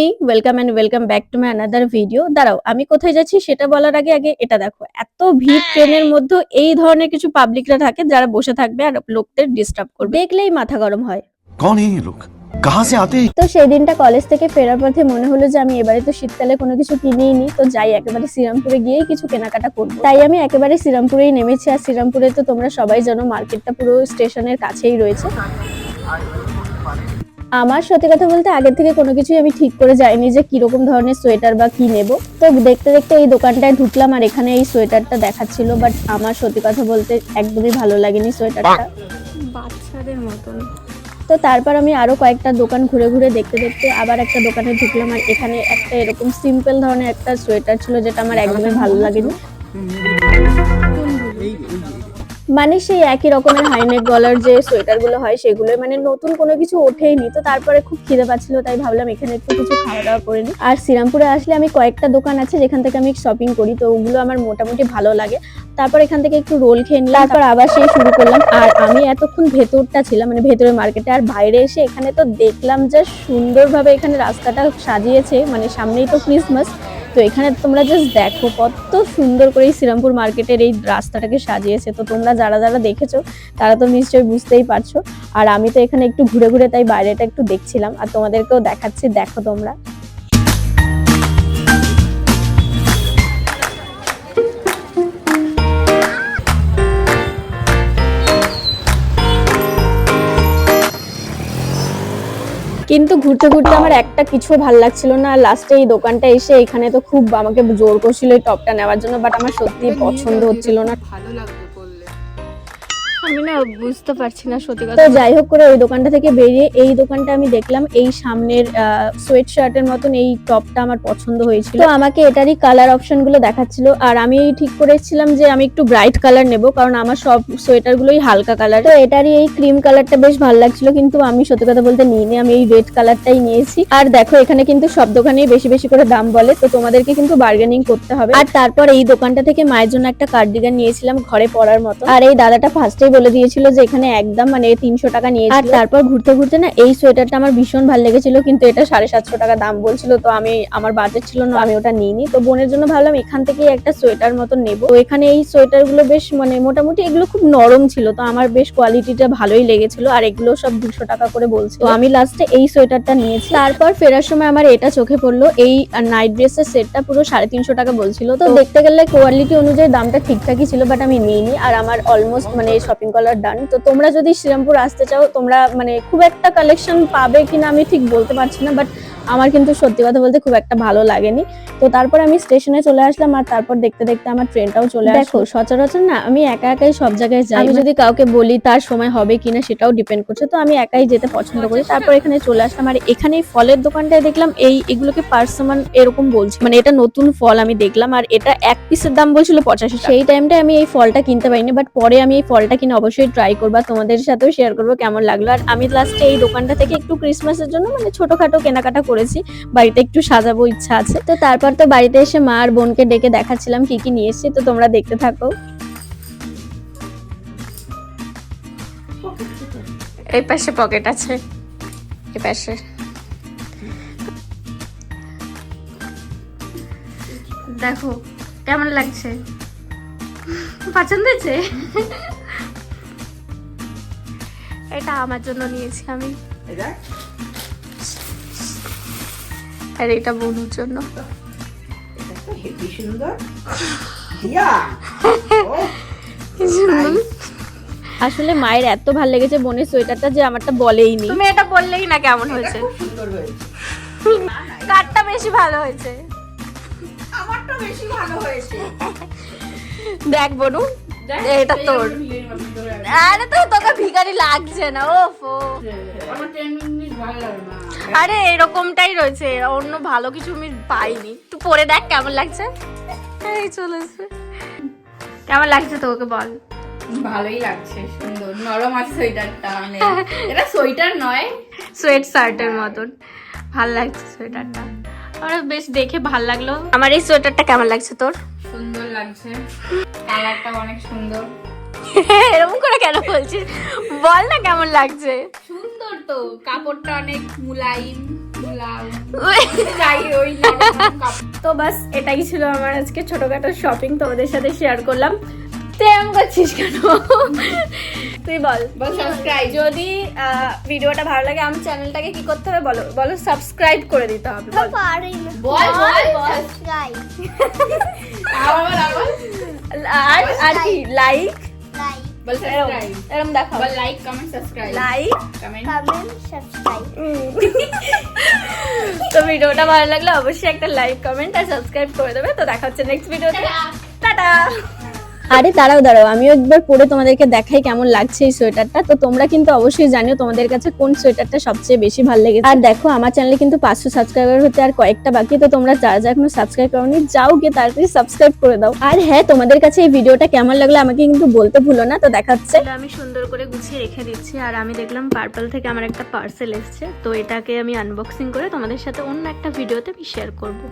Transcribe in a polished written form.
আমি welcome and welcome back to my another video. দাঁড়াও, আমি কোথায় যাচ্ছি সেটা বলার আগে আগে এটা দেখো, এত ভিড় ট্রেনের মধ্যে এই ধরনের কিছু পাবলিকরা থাকে যারা বসে থাকবে আর লোকদের ডিস্টার্ব করবে, দেখলেই মাথা গরম হয়। कौन है ये लोग, कहाँ से आते हैं? তো সেই দিনটা কলেজ থেকে ফেরার পথে মনে হলো যে আমি এবারে তো শীতকালে কোনো কিছু কিনেই নি, তো যাই একেবারে শ্রীরামপুরে গিয়েই কিছু কেনাকাটা করবো। তাই আমি একেবারে শ্রীরামপুরেই নেমেছি। আর শ্রীরামপুরে তো তোমরা সবাই জানো মার্কেটটা পুরো স্টেশনের কাছেই রয়েছে। আমার সত্যি কথা বলতে আগে থেকে কোনো কিছুই আমি ঠিক করে যাইনি যে কিরকম ধরনের সোয়েটার বা কি নেব। তো দেখতে দেখতে এই দোকানটায় ঢুকলাম আর এখানে এই সোয়েটারটা দেখাচ্ছিল, বাট আমার সত্যি কথা বলতে একদমই ভালো লাগেনি সোয়েটারটা, বাচ্চাদের মতন। তো তারপর আমি আরো কয়েকটা দোকান ঘুরে ঘুরে দেখতে দেখতে আবার একটা দোকানে ঢুকলাম আর এখানে একটা এরকম সিম্পল ধরনের একটা সোয়েটার ছিল যেটা আমার একদমই ভালো লাগেনি। মানে সেই একই রকমের হাইনেক গলার যে সোয়েটার গুলো হয় সেগুলো, মানে নতুন কোনো কিছু ওঠেইনি। তো তারপরে খুব খিদে পাচ্ছিল তাই ভাবলাম এখানে একটু কিছু খাওয়া দাওয়া করে নিই। আর শ্রীরামপুরে আসলে আমি কয়েকটা দোকান আছে যেখান থেকে আমি শপিং করি, তো ওগুলো আমার মোটামুটি ভালো লাগে। তারপর এখান থেকে একটু রোল খেয়ে নিলাম, তারপর আবার সেই শুরু করলাম। আর আমি এতক্ষণ ভেতরটা ছিলাম, মানে ভেতরের মার্কেটে, আর বাইরে এসে এখানে তো দেখলাম যে সুন্দরভাবে এখানে রাস্তাটা সাজিয়েছে, মানে সামনেই তো ক্রিসমাস। তো এখানে তোমরা জাস্ট দেখো কত সুন্দর করে এই শ্রীরামপুর মার্কেটের এই রাস্তাটাকে সাজিয়েছে। তো তোমরা যারা যারা দেখেছো তারা তো নিশ্চয়ই বুঝতেই পারছো। আর আমি তো এখানে একটু ঘুরে ঘুরে তাই বাইরেটা একটু দেখছিলাম আর তোমাদেরকেও দেখাচ্ছি, দেখো তোমরা। কিন্তু ঘুরতে ঘুরতে আমার একটা কিছু ভালো লাগছিল না। লাস্টে এই দোকানটা এসে এখানে তো খুব আমাকে জোর করছিল এই টপটা নেওয়ার জন্য, বাট আমার সত্যি পছন্দ হচ্ছিল না। ভালো লাগতো বললে। আমি না বুঝতে পারছি না সত্যি কথা। তো যাই হোক করে ওই দোকানটা থেকে বেরিয়ে এই দোকানটা আমি দেখলাম, এই সামনের সোয়েট শার্টের মতন এই টপটা আমার পছন্দ হয়েছিল। তো আমাকে এটারই কালার অপশন গুলো দেখাচ্ছিল আর আমি ঠিক করেছিলাম যে আমি একটু ব্রাইট কালার নেব, কারণ আমার সব সোয়েটার গুলোই হালকা কালার। তো এটারই এই ক্রিম কালারটা বেশ ভালো লাগছিল, কিন্তু আমি সত্যি কথা বলতে নিইনি, আমি এই রেড কালারটাই নিয়েছি। আর দেখো এখানে কিন্তু সব দোকানেই বেশি বেশি করে দাম বলে, তো তোমাদেরকে কিন্তু বার্গেনিং করতে হবে। আর তারপর এই দোকানটা থেকে মায়ের জন্য একটা কার্ডিগান নিয়েছিলাম ঘরে পরার মতো। আর এই দাদাটা ফার্স্টেই বলে দিয়েছিল যে এখানে একদম মানে 300 টাকা নিয়েছিল। আর তারপর ঘুরতে ঘুরতে না এই সোয়েটারটা আমার ভীষণ ভালো লেগেছিল, কিন্তু এটা 750 টাকা দাম বলছিল। তো আমি, আমার বাজেট ছিল না, আমি ওটা নিইনি। তো বোনের জন্য ভাবলাম এখান থেকেই একটা সোয়েটার মতো নেব। তো এখানে এই সোয়েটার গুলো বেশ মানে মোটামুটি এগুলো খুব নরম ছিল, তো আমার বেশ কোয়ালিটিটা ভালোই লেগেছিল। আর এগুলো সব 200 টাকা করে বলছিল, তো আমি লাস্টে এই সোয়েটারটা নিয়েছি। তারপর ফেরার সময় আমার এটা চোখে পড়লো, এই নাইট ড্রেসের সেটটা পুরো 350 টাকা বলছিল। তো দেখতে গেলে কোয়ালিটি অনুযায়ী দামটা ঠিকঠাকই ছিল, বাট আমি নিইনি। আর আমার অলমোস্ট মানে শপিং করার ডান। তো তোমরা যদি শ্রীরামপুর আসতে চাও, তোমরা মানে খুব একটা কালেকশন পাবে কিনা আমি ঠিক বলতে পারছি না, বাট আমার কিন্তু সত্যি কথা বলতে খুব একটা ভালো লাগেনি। তো তারপর আমি স্টেশনে চলে আসলাম আর তারপর দেখতে দেখতে আমার ট্রেনটাও চলে আসলো। দেখো সচরাচর না আমি একা একাই সব জায়গায় যাই, আমি যদি কাউকে বলি তার সময় হবে কিনা সেটাও ডিপেন্ড করছে, তো আমি একাই যেতে পছন্দ করি। তারপর এখানে চলে আসলাম আর এখানে ফলের দোকানটায় দেখলাম এগুলোকে পার্সমান এরকম বলছি, মানে এটা নতুন ফল আমি দেখলাম। আর এটা এক পিসের দাম বলছিল 85 টাকা। সেই টাইমটায় আমি এই ফলটা কিনতে পারিনি, বাট পরে আমি এই ফলটা কিনে অবশ্যই ট্রাই করবো, তোমাদের সাথেও শেয়ার করবো কেমন লাগলো। আর আমি লাস্টে এই দোকানটা থেকে একটু ক্রিসমাসের জন্য মানে ছোটখাটো কেনাকাটা করেছি, বাড়িতে একটু সাজাবো ইচ্ছা আছে। তো তারপর তো বাড়িতে এসে মা আর বোনকে ডেকে দেখাচ্ছিলাম কি কি নিয়ে এসেছি, তো তোমরা দেখতে থাকো। এই পাশে পকেট আছে, এই পাশে। দেখো কেমন লাগছে, পছন্দ হয়েছে? এটা আমার জন্য নিয়েছি আমি, আর এটা বনুর জন্য। আসলে মায়ের এত ভালো লেগেছে বোনের সোয়েটারটা যে আমারটা বলেইনি। তুমি এটা বললেই না কেমন হয়েছে। কারটা বেশি ভালো হয়েছে, আমারটা বেশি ভালো হয়েছে। দেখ বনু, এটা তোর। আরে তো তোকে ভিখারি লাগছে না। ওফো, আরে এরকমটাই রয়েছে, অন্য ভালো কিছু আমি পাইনি। তুই পরে দেখ কেমন লাগছে। এই চলেছে, কেমন লাগছে তোকে বল। ভালোই লাগছে, সুন্দর নরম আছে সোয়েটারটা। মানে এটা সোয়েটার নয়, সোয়েট শার্টের মতন ভাল লাগছে সোয়েটারটা। আমার বেশ দেখে ভাল লাগলো। আমার এই সোয়েটারটা কেমন লাগছে তোর? সুন্দর লাগছে, কালারটা অনেক সুন্দর। এরকম করে কেন বলছিস, বল না কেমন লাগছে। সুন্দর তো, কাপড়টা অনেক মুলায়ম, যাই ওই নরম কাপড়। তো বাস এটাই ছিল আমার আজকে ছোটখাটো শপিং তোমাদের সাথে শেয়ার করলাম। তুই এমন করছিস কেন? তুই বল। বল সাবস্ক্রাইব। যদি ভিডিওটা ভালো লাগে আমার চ্যানেলটাকে কি করতে হবে বলো? বলো সাবস্ক্রাইব করে দিতে হবে। বল। বল বল আর কি লাইক বল সাবস্ক্রাইব। এরকম দেখো। বল like comment subscribe. Like comment. তো ভিডিওটা ভালো লাগলে অবশ্যই একটা লাইক কমেন্ট আর সাবস্ক্রাইব করে দেবে। তো দেখা হচ্ছে নেক্সট ভিডিওতে। টাটা। আরে দাঁড়াও আমিও একবার পরে তোমাদেরকে দেখাই কেমন লাগছে এই সোয়েটারটা। তো তোমরা কিন্তু অবশ্যই জানিও তোমাদের কাছে কোন সোয়েটারটা সবচেয়ে বেশি ভালো লেগেছে। আর দেখো আমার চ্যানেলে কিন্তু 500 সাবস্ক্রাইবার হতে আর কয়েকটা বাকি। তো তোমরা যারা এখনো সাবস্ক্রাইব করোনি যাও গিয়ে তাড়াতাড়ি সাবস্ক্রাইব করে দাও। আর হ্যাঁ, তোমাদের কাছে এই ভিডিওটা কেমন লাগলো আমাকে কিন্তু বলতে ভুলো না। তো দেখা হচ্ছে। আমি সুন্দর করে গুছিয়ে রেখে দিচ্ছি আর আমি দেখলাম পার্পল থেকে আমার একটা পার্সেল এসেছে। তো এটাকে আমি আনবক্সিং করে তোমাদের সাথে অন্য একটা ভিডিওতে আমি শেয়ার করব।